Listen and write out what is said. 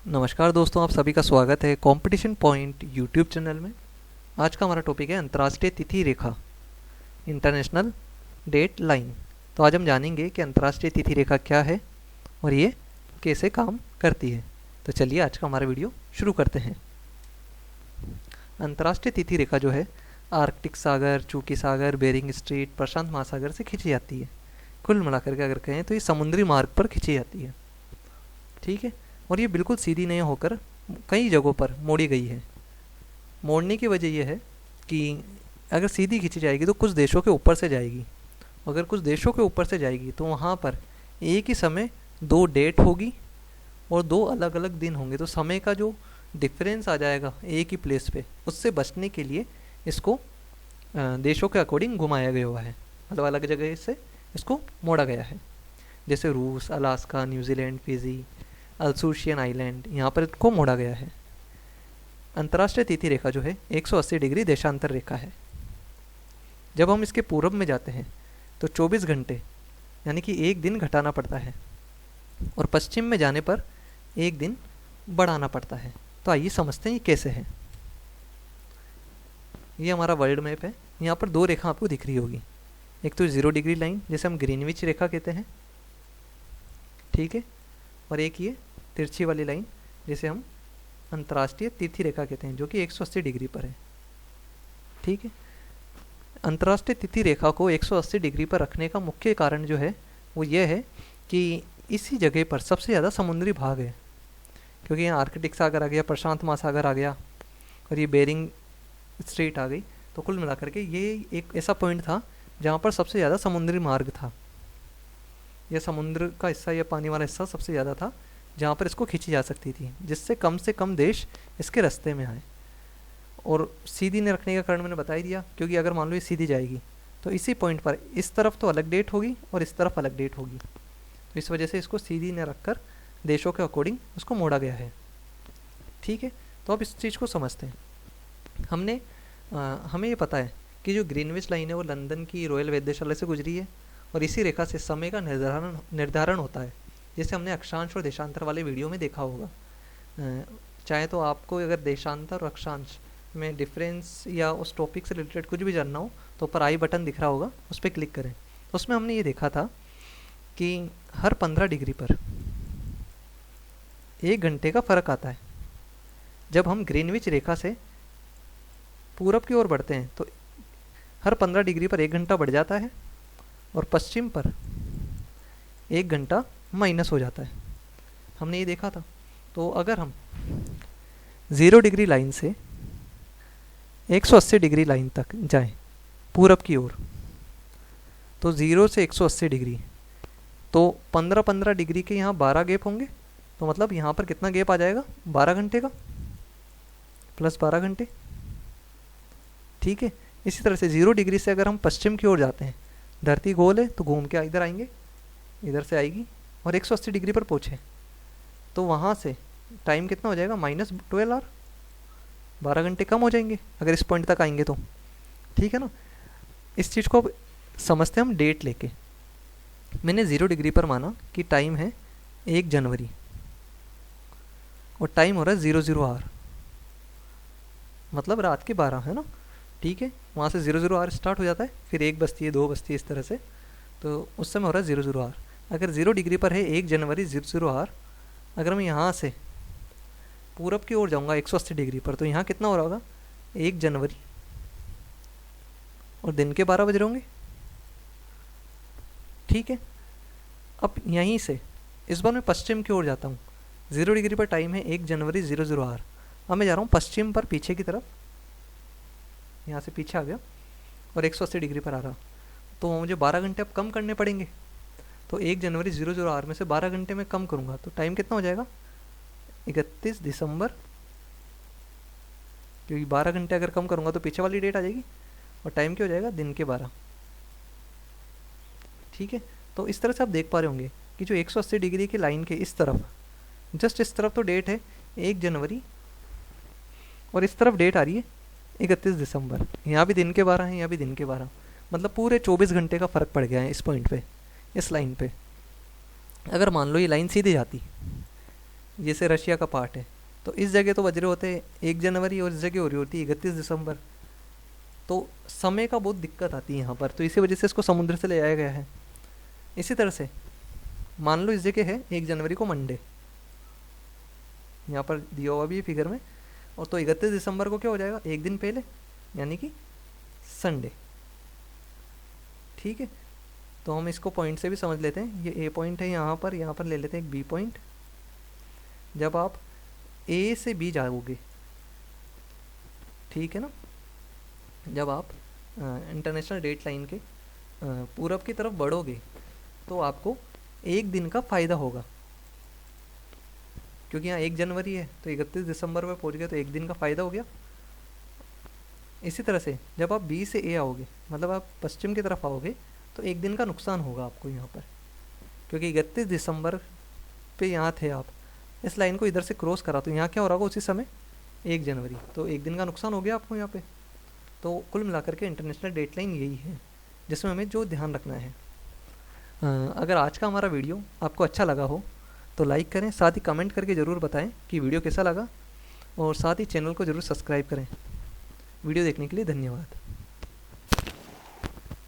नमस्कार दोस्तों, आप सभी का स्वागत है कंपटीशन पॉइंट यूट्यूब चैनल में। आज का हमारा टॉपिक है अंतर्राष्ट्रीय तिथि रेखा, इंटरनेशनल डेट लाइन। तो आज हम जानेंगे कि अंतर्राष्ट्रीय तिथि रेखा क्या है और ये कैसे काम करती है। तो चलिए आज का हमारा वीडियो शुरू करते हैं। अंतर्राष्ट्रीय तिथि रेखा जो है आर्कटिक सागर, चूकी सागर, बेरिंग स्ट्रेट, प्रशांत महासागर से खींची जाती है। कुल मिलाकर के अगर कहें तो ये समुद्री मार्ग पर खींची जाती है, ठीक है। और ये बिल्कुल सीधी नहीं होकर कई जगहों पर मोड़ी गई है। मोड़ने की वजह यह है कि अगर सीधी खींची जाएगी तो कुछ देशों के ऊपर से जाएगी। अगर कुछ देशों के ऊपर से जाएगी तो वहाँ पर एक ही समय दो डेट होगी और दो अलग अलग दिन होंगे, तो समय का जो डिफरेंस आ जाएगा एक ही प्लेस पे, उससे बचने के लिए इसको देशों के अकॉर्डिंग घुमाया गया हुआ है, मतलब अलग जगह से इसको मोड़ा गया है। जैसे रूस, अलास्का, न्यूजीलैंड, फिजी, अल्सूशियन आइलैंड, यहाँ पर इनको मोड़ा गया है। अंतर्राष्ट्रीय तिथि रेखा जो है 180 डिग्री देशांतर रेखा है। जब हम इसके पूर्व में जाते हैं तो 24 घंटे यानी कि एक दिन घटाना पड़ता है, और पश्चिम में जाने पर एक दिन बढ़ाना पड़ता है। तो आइए समझते हैं ये कैसे है। ये हमारा वर्ल्ड मैप है। यहाँ पर दो रेखा आपको दिख रही होगी, एक तो 0 डिग्री लाइन जिसे हम ग्रीनविच रेखा कहते हैं, ठीक है, और एक ये तिरछी वाली लाइन जिसे हम अंतर्राष्ट्रीय तिथि रेखा कहते हैं, जो कि 180 डिग्री पर है, ठीक है। अंतर्राष्ट्रीय तिथि रेखा को 180 डिग्री पर रखने का मुख्य कारण जो है वो ये है कि इसी जगह पर सबसे ज़्यादा समुद्री भाग है, क्योंकि यहाँ आर्कटिक सागर आ गया, प्रशांत महासागर आ गया और ये बेरिंग स्ट्रेट आ गई। तो कुल मिलाकर के ये एक ऐसा पॉइंट था जहाँ पर सबसे ज़्यादा समुद्री मार्ग था। यह समुद्र का हिस्सा, यह पानी वाला हिस्सा सबसे ज़्यादा था जहाँ पर इसको खींची जा सकती थी, जिससे कम से कम देश इसके रास्ते में आए। और सीधी न रखने का कारण मैंने बता ही दिया, क्योंकि अगर मान लो ये सीधी जाएगी तो इसी पॉइंट पर इस तरफ तो अलग डेट होगी और इस तरफ अलग डेट होगी, तो इस वजह से इसको सीधी न रखकर देशों के अकॉर्डिंग उसको मोड़ा गया है, ठीक है। तो अब इस चीज़ को समझते हैं। हमें ये पता है कि जो ग्रीनविच लाइन है वो लंदन की रॉयल वेधशाला से गुजरी है, और इसी रेखा से समय का निर्धारण होता है, जैसे हमने अक्षांश और देशांतर वाले वीडियो में देखा होगा। चाहे तो आपको अगर देशांतर और अक्षांश में डिफरेंस या उस टॉपिक से रिलेटेड कुछ भी जानना हो तो ऊपर आई बटन दिख रहा होगा, उस पर क्लिक करें। तो उसमें हमने ये देखा था कि हर 15 डिग्री पर 1 घंटे का फ़र्क आता है। जब हम ग्रीनविच रेखा से पूरब की ओर बढ़ते हैं तो हर 15 डिग्री पर 1 घंटा बढ़ जाता है, और पश्चिम पर 1 घंटा माइनस हो जाता है। हमने ये देखा था। तो अगर हम 0 डिग्री लाइन से 180 डिग्री लाइन तक जाएं पूरब की ओर, तो 0 से 180 डिग्री, तो 15-15 डिग्री के यहाँ 12 गैप होंगे। तो मतलब यहाँ पर कितना गैप आ जाएगा, 12 घंटे का प्लस 12 घंटे, ठीक है। इसी तरह से 0 डिग्री से अगर हम पश्चिम की ओर जाते हैं, धरती गोल है तो घूम के इधर आएंगे, इधर से आएगी, और 180 डिग्री पर पहुँचे तो वहाँ से टाइम कितना हो जाएगा, -12 आवर, 12 घंटे कम हो जाएंगे अगर इस पॉइंट तक आएंगे तो, ठीक है ना। इस चीज़ को अब समझते हैं हम डेट लेके। मैंने 0 डिग्री पर माना कि टाइम है 1 जनवरी और टाइम हो रहा है 00 आवर, मतलब रात के 12, है ना, ठीक है। वहाँ से 00 आवर स्टार्ट हो जाता है, फिर 1 बजती है, 2 बजती है, इस तरह से, तो उस समय हो रहा है 00 आवर। अगर 0 डिग्री पर है 1 जनवरी 00 आवर, अगर मैं यहाँ से पूरब की ओर जाऊँगा 180 डिग्री पर, तो यहाँ कितना हो रहा होगा, 1 जनवरी, और दिन के 12 बज रहे होंगे, ठीक है। अब यहीं से इस बार मैं पश्चिम की ओर जाता हूँ। 0 डिग्री पर टाइम है 1 जनवरी 00 आवर। अब मैं जा रहा हूँ पश्चिम पर, पीछे की तरफ, यहाँ से पीछे आ गया और 180 डिग्री पर आ रहा, तो मुझे 12 घंटे अब कम करने पड़ेंगे। तो 1 जनवरी 00 आवर में से 12 घंटे में कम करूँगा तो टाइम कितना हो जाएगा, 31 दिसंबर, क्योंकि 12 घंटे अगर कम करूँगा तो पीछे वाली डेट आ जाएगी, और टाइम क्या हो जाएगा, दिन के 12, ठीक है। तो इस तरह से आप देख पा रहे होंगे कि जो 180 डिग्री की लाइन के इस तरफ, जस्ट इस तरफ तो डेट है 1 जनवरी, और इस तरफ डेट आ रही है 31 दिसंबर। यहाँ भी दिन के 12 हैं, यहाँ भी दिन के 12, मतलब पूरे 24 घंटे का फ़र्क पड़ गया है इस पॉइंट पे, इस लाइन पे। अगर मान लो ये लाइन सीधी जाती जैसे रशिया का पार्ट है, तो इस जगह तो बज रहे होते 1 जनवरी और इस जगह हो रही होती है 31 दिसंबर। तो समय का बहुत दिक्कत आती है यहाँ पर, तो इसी वजह से इसको समुद्र से ले आया गया है। इसी तरह से मान लो इस जगह है 1 जनवरी को मंडे, यहाँ पर दिया हुआ भी है फिगर में, और तो 31 दिसंबर को क्या हो जाएगा, एक दिन पहले, यानी कि संडे। ठीक है, तो हम इसको पॉइंट से भी समझ लेते हैं। ये ए पॉइंट है यहाँ पर ले लेते हैं एक बी पॉइंट। जब आप ए से बी जाओगे, ठीक है ना, जब आप इंटरनेशनल डेट लाइन के पूरब की तरफ बढ़ोगे तो आपको एक दिन का फ़ायदा होगा, क्योंकि यहाँ 1 जनवरी है तो 31 दिसंबर में पहुँच गए तो एक दिन का फ़ायदा हो गया। इसी तरह से जब आप बी से ए आओगे, मतलब आप पश्चिम की तरफ आओगे, तो एक दिन का नुकसान होगा आपको यहाँ पर, क्योंकि 31 दिसंबर पे यहाँ थे आप, इस लाइन को इधर से क्रॉस करा तो यहाँ क्या हो रहा होगा उसी समय 1 जनवरी, तो एक दिन का नुकसान हो गया आपको यहाँ पे। तो कुल मिलाकर के इंटरनेशनल डेट लाइन यही है जिसमें हमें जो ध्यान रखना है। अगर आज का हमारा वीडियो आपको अच्छा लगा हो तो लाइक करें, साथ ही कमेंट करके ज़रूर बताएं कि वीडियो कैसा लगा, और साथ ही चैनल को ज़रूर सब्सक्राइब करें। वीडियो देखने के लिए धन्यवाद।